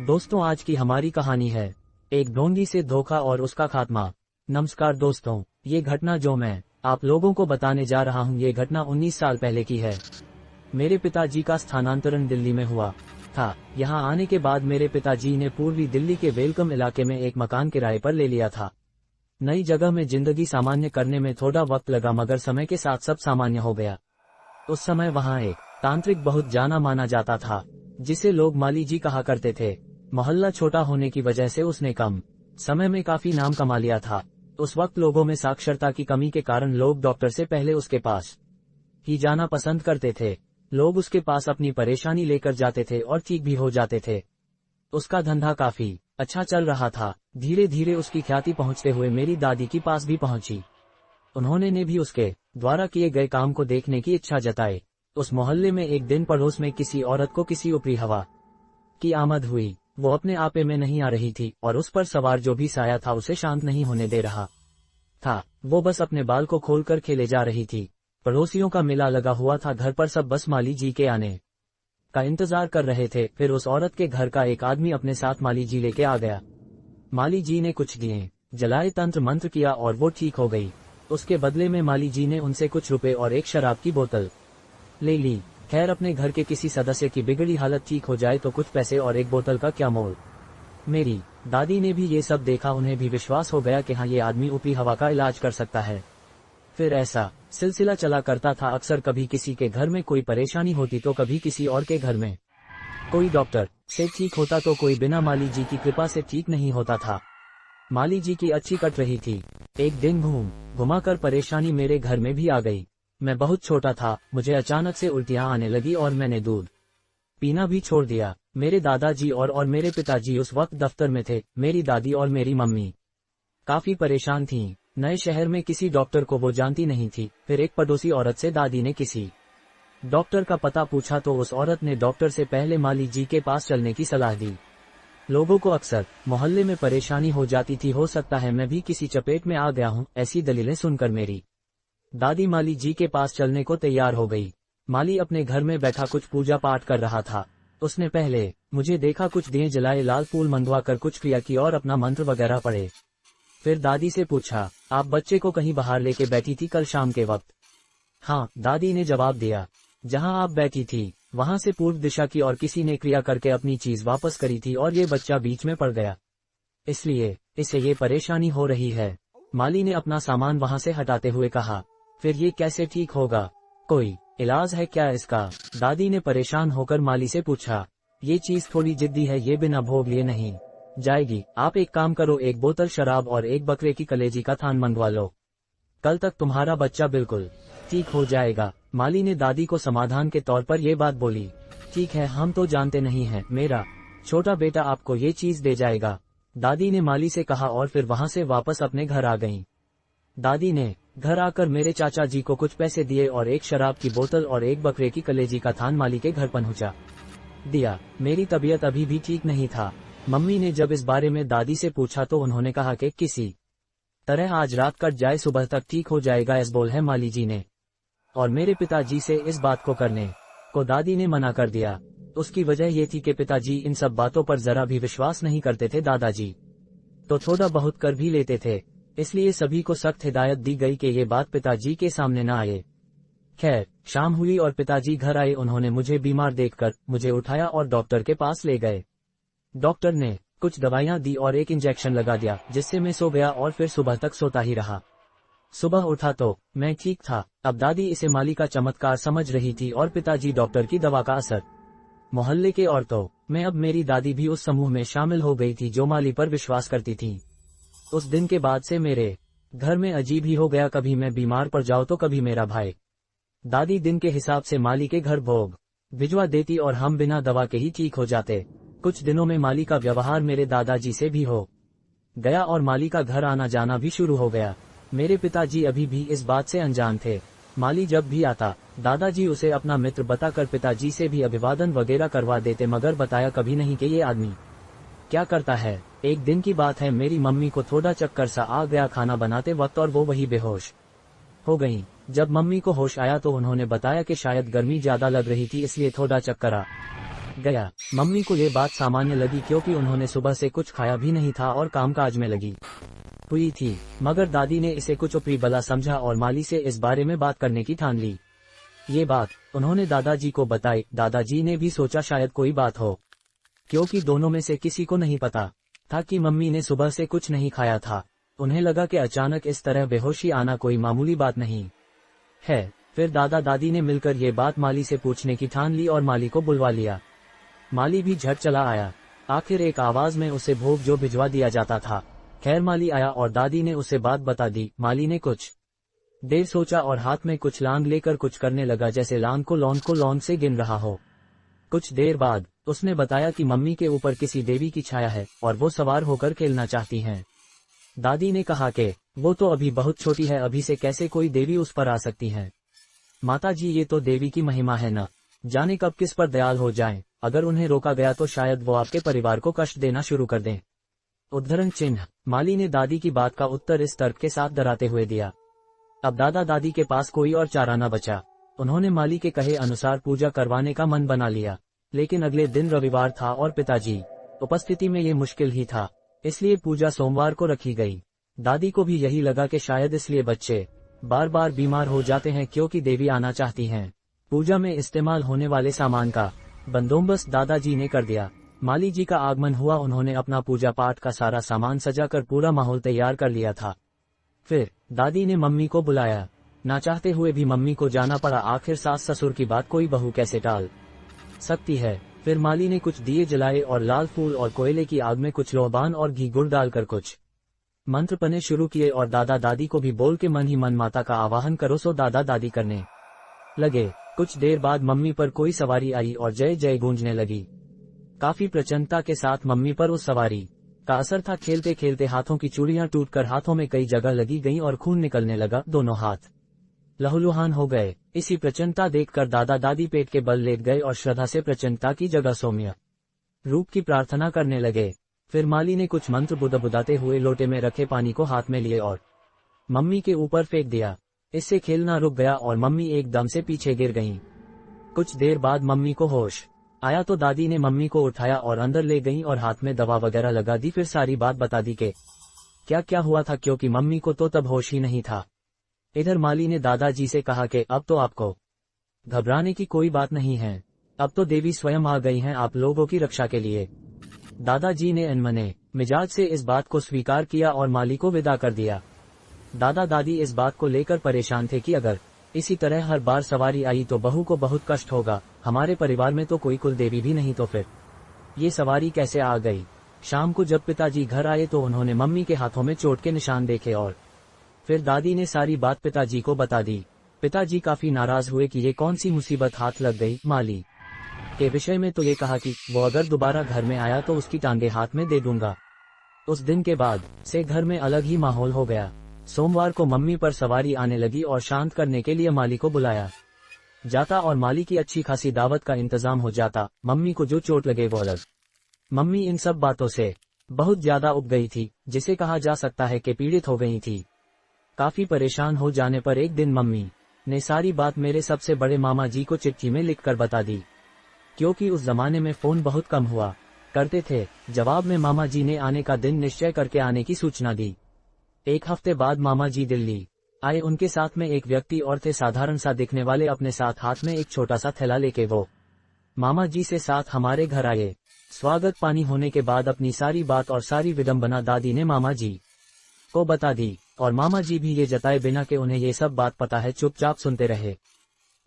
दोस्तों, आज की हमारी कहानी है एक ढोंगी से धोखा और उसका खात्मा। नमस्कार दोस्तों, ये घटना जो मैं आप लोगों को बताने जा रहा हूँ, ये घटना 19 साल पहले की है। मेरे पिताजी का स्थानांतरण दिल्ली में हुआ था। यहाँ आने के बाद मेरे पिताजी ने पूर्वी दिल्ली के वेलकम इलाके में एक मकान किराए पर ले लिया था। नई जगह में जिंदगी सामान्य करने में थोड़ा वक्त लगा, मगर समय के साथ सब सामान्य हो गया। उस समय वहाँ एक तांत्रिक बहुत जाना माना जाता था, जिसे लोग माली जी कहा करते थे। मोहल्ला छोटा होने की वजह से उसने कम समय में काफी नाम कमा लिया था। उस वक्त लोगों में साक्षरता की कमी के कारण लोग डॉक्टर से पहले उसके पास ही जाना पसंद करते थे। लोग उसके पास अपनी परेशानी लेकर जाते थे और ठीक भी हो जाते थे। उसका धंधा काफी अच्छा चल रहा था। धीरे धीरे उसकी ख्याति पहुंचते हुए मेरी दादी के पास भी पहुंची। उन्होंने ने भी उसके द्वारा किए गए काम को देखने की इच्छा जताई। उस मोहल्ले में एक दिन पड़ोस में किसी औरत को किसी ऊपरी हवा की आमद हुई। वो अपने आपे में नहीं आ रही थी और उस पर सवार जो भी साया था उसे शांत नहीं होने दे रहा था। वो बस अपने बाल को खोलकर खेले जा रही थी। पड़ोसियों का मेला लगा हुआ था। घर पर सब बस माली जी के आने का इंतजार कर रहे थे। फिर उस औरत के घर का एक आदमी अपने साथ माली जी लेके आ गया। माली जी ने कुछ दिए जलाए, तंत्र मंत्र किया और वो ठीक हो गई। उसके बदले में माली जी ने उनसे कुछ रुपए और एक शराब की बोतल ले ली। खैर, अपने घर के किसी सदस्य की बिगड़ी हालत ठीक हो जाए तो कुछ पैसे और एक बोतल का क्या मोल। मेरी दादी ने भी ये सब देखा। उन्हें भी विश्वास हो गया कि हाँ, ये आदमी ऊपरी हवा का इलाज कर सकता है। फिर ऐसा सिलसिला चला करता था। अक्सर कभी किसी के घर में कोई परेशानी होती तो कभी किसी और के घर में कोई डॉक्टर से ठीक होता तो कोई बिना माली जी की कृपा से ठीक नहीं होता था। माली जी की अच्छी कट रही थी। एक दिन घुमाकर परेशानी मेरे घर में भी आ गई। मैं बहुत छोटा था। मुझे अचानक से उल्टियां आने लगी और मैंने दूध पीना भी छोड़ दिया। मेरे दादाजी और मेरे पिताजी उस वक्त दफ्तर में थे। मेरी दादी और मेरी मम्मी काफी परेशान थीं। नए शहर में किसी डॉक्टर को वो जानती नहीं थी। फिर एक पड़ोसी औरत से दादी ने किसी डॉक्टर का पता पूछा तो उस औरत ने डॉक्टर से पहले माली जी के पास चलने की सलाह दी। लोगों को अक्सर मोहल्ले में परेशानी हो जाती थी। हो सकता है मैं भी किसी चपेट में आ गया हूँ। ऐसी दलीलें सुनकर मेरी दादी माली जी के पास चलने को तैयार हो गई। माली अपने घर में बैठा कुछ पूजा पाठ कर रहा था। उसने पहले मुझे देखा, कुछ दिए जलाए, लाल फूल मंगवा कर कुछ क्रिया की और अपना मंत्र वगैरह पढ़े। फिर दादी से पूछा, आप बच्चे को कहीं बाहर लेके बैठी थी कल शाम के वक्त? हाँ, दादी ने जवाब दिया। जहाँ आप बैठी थी वहाँ से पूर्व दिशा की और किसी ने क्रिया करके अपनी चीज वापस करी थी और ये बच्चा बीच में पड़ गया, इसलिए इसे ये परेशानी हो रही है। माली ने अपना सामान वहाँ से हटाते हुए कहा। फिर ये कैसे ठीक होगा? कोई इलाज है क्या इसका? दादी ने परेशान होकर माली से पूछा। ये चीज थोड़ी जिद्दी है, ये बिना भोग लिए नहीं जाएगी। आप एक काम करो, एक बोतल शराब और एक बकरे की कलेजी का थान मंगवा लो। कल तक तुम्हारा बच्चा बिल्कुल ठीक हो जाएगा। माली ने दादी को समाधान के तौर पर यह बात बोली। ठीक है, हम तो जानते नहीं हैं, मेरा छोटा बेटा आपको ये चीज दे जाएगा, दादी ने माली से कहा और फिर वहां से वापस अपने घर आ गईं। दादी ने घर आकर मेरे चाचा जी को कुछ पैसे दिए और एक शराब की बोतल और एक बकरे की कलेजी का थान माली के घर पहुंचा दिया। मेरी तबीयत अभी भी ठीक नहीं था। मम्मी ने जब इस बारे में दादी से पूछा तो उन्होंने कहा कि किसी तरह आज रात कट जाए, सुबह तक ठीक हो जाएगा, ऐसा बोल है माली जी ने। और मेरे पिताजी से इस बात को करने को दादी ने मना कर दिया। उसकी वजह ये थी कि पिताजी इन सब बातों पर जरा भी विश्वास नहीं करते थे। दादाजी तो थोड़ा बहुत कर भी लेते थे, इसलिए सभी को सख्त हिदायत दी गई कि ये बात पिताजी के सामने न आए। खैर, शाम हुई और पिताजी घर आए। उन्होंने मुझे बीमार देखकर मुझे उठाया और डॉक्टर के पास ले गए। डॉक्टर ने कुछ दवाइयां दी और एक इंजेक्शन लगा दिया, जिससे मैं सो गया और फिर सुबह तक सोता ही रहा। सुबह उठा तो मैं ठीक था। अब दादी इसे माली का चमत्कार समझ रही थी और पिताजी डॉक्टर की दवा का असर। मोहल्ले के औरतों में अब मेरी दादी भी उस समूह में शामिल हो गई थी जो माली पर विश्वास करती थी। उस दिन के बाद से मेरे घर में अजीब ही हो गया। कभी मैं बीमार पड़ जाऊं तो कभी मेरा भाई। दादी दिन के हिसाब से माली के घर भोग भिजवा देती और हम बिना दवा के ही ठीक हो जाते। कुछ दिनों में माली का व्यवहार मेरे दादाजी से भी हो गया और माली का घर आना जाना भी शुरू हो गया। मेरे पिताजी अभी भी इस बात से अनजान थे। माली जब भी आता, दादाजी उसे अपना मित्र बताकर पिताजी से भी अभिवादन वगैरह करवा देते, मगर बताया कभी नहीं कि ये आदमी क्या करता है। एक दिन की बात है, मेरी मम्मी को थोड़ा चक्कर सा आ गया खाना बनाते वक्त और वो वही बेहोश हो गईं। जब मम्मी को होश आया तो उन्होंने बताया कि शायद गर्मी ज्यादा लग रही थी, इसलिए थोड़ा चक्कर आ गया। मम्मी को ये बात सामान्य लगी क्योंकि उन्होंने सुबह से कुछ खाया भी नहीं था और कामकाज में लगी हुई थी, मगर दादी ने इसे कुछ ऊपरी भला समझा और माली से इस बारे में बात करने की ठान ली। ये बात उन्होंने दादाजी को बताई। दादाजी ने भी सोचा शायद कोई बात हो, क्योंकि दोनों में से किसी को नहीं पता था कि मम्मी ने सुबह से कुछ नहीं खाया था। उन्हें लगा कि अचानक इस तरह बेहोशी आना कोई मामूली बात नहीं है। फिर दादा दादी ने मिलकर ये बात माली से पूछने की ठान ली और माली को बुलवा लिया। माली भी झट चला आया। आखिर एक आवाज में उसे भोग जो भिजवा दिया जाता था। खैर माली आया और दादी ने उसे बात बता दी। माली ने कुछ देर सोचा और हाथ में कुछ लांग लेकर कुछ करने लगा, जैसे लांग को लौंग से गिन रहा हो। कुछ देर बाद उसने बताया कि मम्मी के ऊपर किसी देवी की छाया है और वो सवार होकर खेलना चाहती हैं। दादी ने कहा कि वो तो अभी बहुत छोटी है, अभी से कैसे कोई देवी उस पर आ सकती है। माताजी, ये तो देवी की महिमा है न, जाने कब किस पर दयाल हो जाएं। अगर उन्हें रोका गया तो शायद वो आपके परिवार को कष्ट देना शुरू कर दें। उद्धरण चिन्ह। माली ने दादी की बात का उत्तर इस तर्क के साथ डराते हुए दिया। अब दादा दादी के पास कोई और चारा न बचा। उन्होंने माली के कहे अनुसार पूजा करवाने का मन बना लिया, लेकिन अगले दिन रविवार था और पिताजी उपस्थिति में ये मुश्किल ही था, इसलिए पूजा सोमवार को रखी गई। दादी को भी यही लगा कि शायद इसलिए बच्चे बार बार बीमार हो जाते हैं क्योंकि देवी आना चाहती हैं। पूजा में इस्तेमाल होने वाले सामान का बंदोबस्त दादाजी ने कर दिया। माली जी का आगमन हुआ। उन्होंने अपना पूजा पाठ का सारा सामान सजाकर पूरा माहौल तैयार कर लिया था। फिर दादी ने मम्मी को बुलाया। ना चाहते हुए भी मम्मी को जाना पड़ा। आखिर सास ससुर की बात कोई बहू कैसे टाल सकती है। फिर माली ने कुछ दिए जलाए और लाल फूल और कोयले की आग में कुछ लोबान और घी गुड़ डालकर कुछ मंत्र पढ़ने शुरू किए और दादा दादी को भी बोल के मन ही मन माता का आवाहन करो। सो दादा दादी करने लगे। कुछ देर बाद मम्मी पर कोई सवारी आई और जय जय गूंजने लगी। काफी प्रचन्नता के साथ मम्मी पर उस सवारी का असर था। खेलते खेलते हाथों की चूड़ियां टूटकर हाथों में कई जगह लगी गईं और खून निकलने लगा। दोनों हाथ लहूलुहान हो गए। इसी प्रचन्नता देखकर दादा दादी पेट के बल लेट गए और श्रद्धा से प्रचन्नता की जगह सौम्य रूप की प्रार्थना करने लगे। फिर माली ने कुछ मंत्र बुदाते हुए लोटे में रखे पानी को हाथ में लिए और मम्मी के ऊपर फेंक दिया। इससे खेलना रुक गया और मम्मी एकदम से पीछे गिर गईं। कुछ देर बाद मम्मी को होश आया तो दादी ने मम्मी को उठाया और अंदर ले गईं और हाथ में दवा वगैरह लगा दी। फिर सारी बात बता दी कि क्या क्या हुआ था, क्योंकि मम्मी को तो तब होश ही नहीं था। इधर माली ने दादाजी से कहा कि अब तो आपको घबराने की कोई बात नहीं है, अब तो देवी स्वयं आ गई हैं आप लोगों की रक्षा के लिए। दादाजी ने अनमने मिजाज से इस बात को स्वीकार किया और माली को विदा कर दिया। दादा दादी इस बात को लेकर परेशान थे कि अगर इसी तरह हर बार सवारी आई तो बहू को बहुत कष्ट होगा। हमारे परिवार में तो कोई कुल देवी भी नहीं, तो फिर ये सवारी कैसे आ गई। शाम को जब पिताजी घर आए तो उन्होंने मम्मी के हाथों में चोट के निशान देखे और फिर दादी ने सारी बात पिताजी को बता दी। पिताजी काफी नाराज हुए कि ये कौन सी मुसीबत हाथ लग गई। माली के विषय में तो ये कहा कि वो अगर दोबारा घर में आया तो उसकी टांगे हाथ में दे दूंगा। उस दिन के बाद से घर में अलग ही माहौल हो गया। सोमवार को मम्मी पर सवारी आने लगी और शांत करने के लिए माली को बुलाया जाता और माली की अच्छी खासी दावत का इंतजाम हो जाता। मम्मी को जो चोट लगे वो अलग। मम्मी इन सब बातों से बहुत ज्यादा उब गई थी, जिसे कहा जा सकता है कि पीड़ित हो गई थी। काफी परेशान हो जाने पर एक दिन मम्मी ने सारी बात मेरे सबसे बड़े मामा जी को चिट्ठी में लिखकर बता दी, क्योंकि उस जमाने में फोन बहुत कम हुआ करते थे। जवाब में मामा जी ने आने का दिन निश्चय करके आने की सूचना दी। एक हफ्ते बाद मामा जी दिल्ली आए। उनके साथ में एक व्यक्ति और थे, साधारण सा दिखने वाले। अपने साथ हाथ में एक छोटा सा थैला लेके वो मामा जी से साथ हमारे घर आए। स्वागत पानी होने के बाद अपनी सारी बात और सारी विडंबना दादी ने मामा जी को बता दी और मामा जी भी ये जताए बिना कि उन्हें ये सब बात पता है चुपचाप सुनते रहे।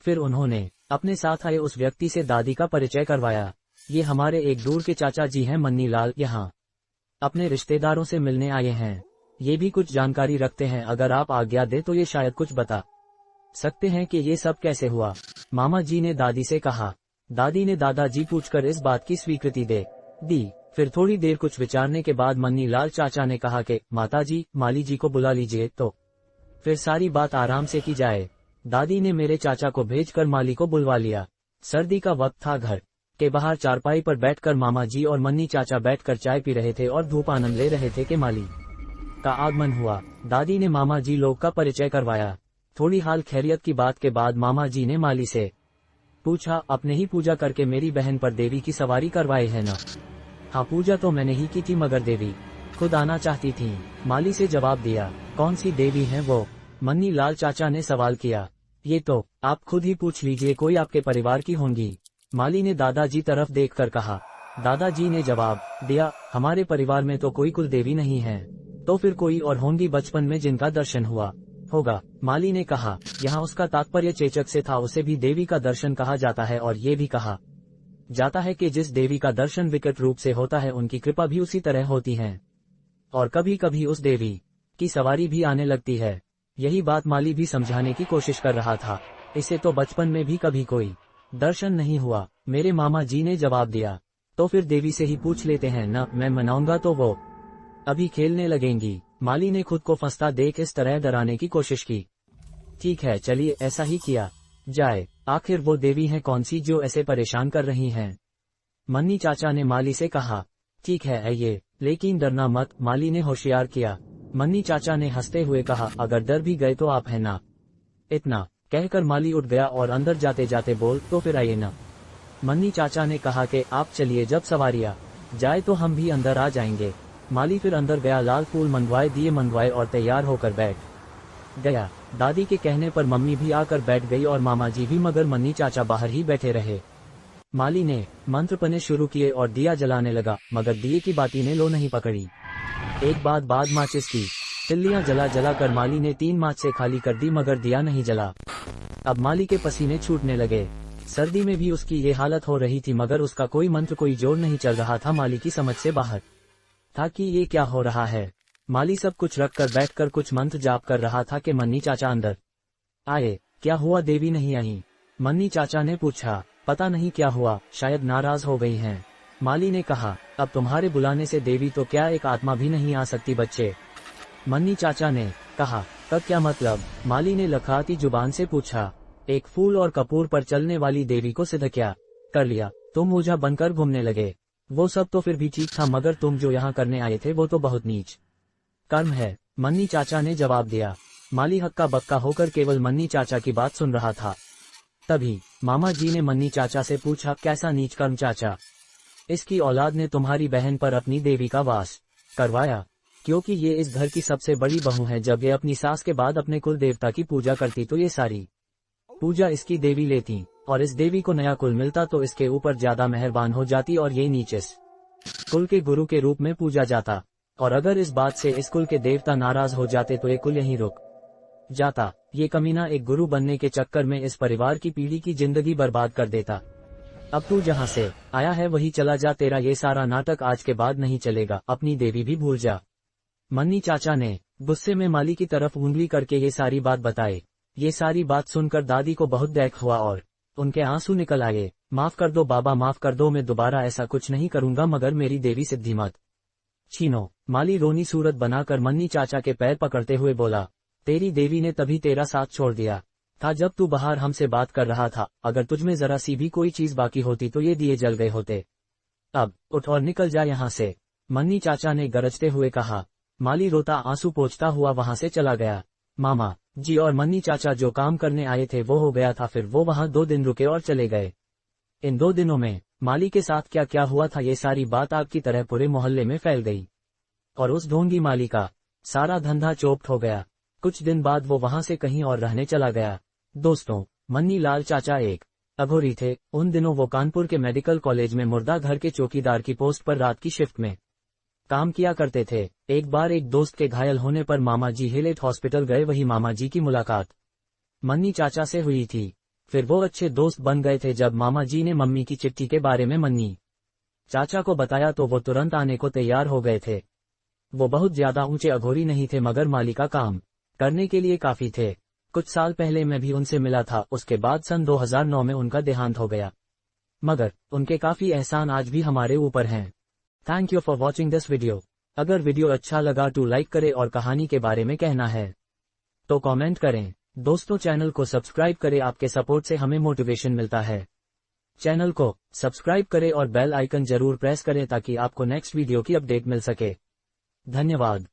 फिर उन्होंने अपने साथ आए उस व्यक्ति से दादी का परिचय करवाया। ये हमारे एक दूर के चाचा जी हैं, मन्नी लाल, यहाँ अपने रिश्तेदारों से मिलने आए हैं। ये भी कुछ जानकारी रखते हैं, अगर आप आज्ञा दे तो ये शायद कुछ बता सकते हैं कि ये सब कैसे हुआ। मामा जी ने दादी से कहा। दादी ने दादाजी पूछकर इस बात की स्वीकृति दे दी। फिर थोड़ी देर कुछ विचारने के बाद मन्नी लाल चाचा ने कहा कि माताजी, माली जी को बुला लीजिए तो फिर सारी बात आराम से की जाए। दादी ने मेरे चाचा को भेजकर माली को बुलवा लिया। सर्दी का वक्त था। घर के बाहर चारपाई पर बैठकर मामा जी और मन्नी चाचा बैठकर चाय पी रहे थे और धूप आनंद ले रहे थे कि माली का आगमन हुआ। दादी ने मामा जी लोग का परिचय करवाया। थोड़ी हाल खैरियत की बात के बाद मामा जी ने माली से पूछा, अपने ही पूजा करके मेरी बहन पर देवी की सवारी करवाए है ना? हाँ, पूजा तो मैंने ही की थी, मगर देवी खुद आना चाहती थी। माली से जवाब दिया। कौन सी देवी है वो? मन्नी लाल चाचा ने सवाल किया। ये तो आप खुद ही पूछ लीजिए, कोई आपके परिवार की होंगी। माली ने दादाजी तरफ देखकर कहा। दादाजी ने जवाब दिया, हमारे परिवार में तो कोई कुल देवी नहीं है। तो फिर कोई और होंगी बचपन में जिनका दर्शन हुआ होगा। माली ने कहा। यहाँ उसका तात्पर्य चेचक से था, उसे भी देवी का दर्शन कहा जाता है, और ये भी कहा जाता है कि जिस देवी का दर्शन विकट रूप से होता है उनकी कृपा भी उसी तरह होती है, और कभी कभी उस देवी की सवारी भी आने लगती है। यही बात माली भी समझाने की कोशिश कर रहा था। इसे तो बचपन में भी कभी कोई दर्शन नहीं हुआ, मेरे मामा जी ने जवाब दिया। तो फिर देवी से ही पूछ लेते हैं ना, मैं मनाऊंगा तो वो अभी खेलने लगेंगी। माली ने खुद को फंसता देख इस तरह डराने की कोशिश की। ठीक है, चलिए ऐसा ही किया जाए। आखिर वो देवी हैं कौन सी जो ऐसे परेशान कर रही हैं? मन्नी चाचा ने माली से कहा। ठीक है ये, लेकिन डरना मत, माली ने होशियार किया। मन्नी चाचा ने हंसते हुए कहा, अगर डर भी गए तो आप है ना। इतना कहकर माली उठ गया और अंदर जाते जाते बोल, तो फिर आइए ना। मन्नी चाचा ने कहा कि आप चलिए, जब सवारियां जाए तो हम भी अंदर आ जाएंगे। माली फिर अंदर गया, लाल फूल मंगवाए, दिए मंगवाए और तैयार होकर बैठ गया। दादी के कहने पर मम्मी भी आकर बैठ गई और मामा जी भी, मगर मन्नी चाचा बाहर ही बैठे रहे। माली ने मंत्र पढ़ने शुरू किए और दिया जलाने लगा, मगर दिए की बाती ने लो नहीं पकड़ी। एक बाद माचिस की तिल्लियां जला जला कर माली ने 3 माच से खाली कर दी, मगर दिया नहीं जला। अब माली के पसीने छूटने लगे। सर्दी में भी उसकी ये हालत हो रही थी, मगर उसका कोई मंत्र, कोई जोर नहीं चल रहा था। माली की समझ से बाहर था कि ये क्या हो रहा है। माली सब कुछ रखकर बैठकर कुछ मंत्र जाप कर रहा था कि मन्नी चाचा अंदर आए। क्या हुआ, देवी नहीं आई? मन्नी चाचा ने पूछा। पता नहीं क्या हुआ, शायद नाराज हो गई हैं। माली ने कहा, अब तुम्हारे बुलाने से देवी तो क्या एक आत्मा भी नहीं आ सकती बच्चे? मन्नी चाचा ने कहा। तब क्या मतलब? माली ने लखराती जुबान से पूछा। एक फूल और कपूर पर चलने वाली देवी को सिद्ध क्या कर लिया? तुम ओझा बनकर घूमने लगे। वो सब तो फिर भी ठीक था, मगर तुम जो यहाँ करने आए थे वो तो बहुत नीच कर्म है, मन्नी चाचा ने जवाब दिया। माली हक्का बक्का होकर केवल मन्नी चाचा की बात सुन रहा था। तभी मामा जी ने मन्नी चाचा से पूछा, कैसा नीच कर्म चाचा? इसकी औलाद ने तुम्हारी बहन पर अपनी देवी का वास करवाया, क्योंकि ये इस घर की सबसे बड़ी बहू है। जब ये अपनी सास के बाद अपने कुल देवता की पूजा करती तो ये सारी पूजा इसकी देवी लेती, और इस देवी को नया कुल मिलता तो इसके ऊपर ज्यादा मेहरबान हो जाती, और ये नीचिस कुल के गुरु के रूप में पूजा जाता। और अगर इस बात से इस कुल के देवता नाराज हो जाते तो ये कुल यहीं रुक जाता। ये कमीना एक गुरु बनने के चक्कर में इस परिवार की पीढ़ी की जिंदगी बर्बाद कर देता। अब तू जहाँ से आया है वही चला जा, तेरा ये सारा नाटक आज के बाद नहीं चलेगा, अपनी देवी भी भूल जा। मन्नी चाचा ने गुस्से में माली की तरफ उंगली करके ये सारी बात बताई। ये सारी बात सुनकर दादी को बहुत दुख हुआ और उनके आंसू निकल आए। माफ कर दो बाबा, माफ कर दो, मैं दोबारा ऐसा कुछ नहीं करूंगा, मगर मेरी देवी सिद्धि मत छीनो। माली रोनी सूरत बनाकर मन्नी चाचा के पैर पकड़ते हुए बोला, तेरी देवी ने तभी तेरा साथ छोड़ दिया था जब तू बाहर हमसे बात कर रहा था। अगर तुझमें जरा सी भी कोई चीज बाकी होती तो ये दिए जल गए होते। अब उठ और निकल जा यहाँ से, मन्नी चाचा ने गरजते हुए कहा। माली रोता आंसू पोंछता हुआ वहां से चला गया। मामा जी और मन्नी चाचा जो काम करने आए थे वो हो गया था, फिर वो वहां 2 दिन रुके और चले गए। इन 2 दिनों में माली के साथ क्या क्या हुआ था, ये सारी बात आग की तरह पूरे मोहल्ले में फैल गई, और उस ढोंगी माली का सारा धंधा चौपट हो गया। कुछ दिन बाद वो वहां से कहीं और रहने चला गया। दोस्तों, मन्नी लाल चाचा एक अघोरी थे। उन दिनों वो कानपुर के मेडिकल कॉलेज में मुर्दा घर के चौकीदार की पोस्ट पर रात की शिफ्ट में काम किया करते थे। एक बार एक दोस्त के घायल होने पर मामा जी हिलेट हॉस्पिटल गए, वही मामा जी की मुलाकात मन्नी चाचा से हुई थी। फिर वो अच्छे दोस्त बन गए थे। जब मामा जी ने मम्मी की चिट्ठी के बारे में मन्नी चाचा को बताया तो वो तुरंत आने को तैयार हो गए थे। वो बहुत ज्यादा ऊंचे अघोरी नहीं थे, मगर माली का काम करने के लिए काफी थे। कुछ साल पहले मैं भी उनसे मिला था, उसके बाद सन 2009 में उनका देहांत हो गया, मगर उनके काफी एहसान आज भी हमारे ऊपर हैं। Thank you for watching this video. अगर वीडियो अच्छा लगा तो लाइक करें और कहानी के बारे में कहना है तो कमेंट करें। दोस्तों, चैनल को सब्सक्राइब करें, आपके सपोर्ट से हमें मोटिवेशन मिलता है। चैनल को सब्सक्राइब करें और बेल आइकन जरूर प्रेस करें ताकि आपको नेक्स्ट वीडियो की अपडेट मिल सके। धन्यवाद।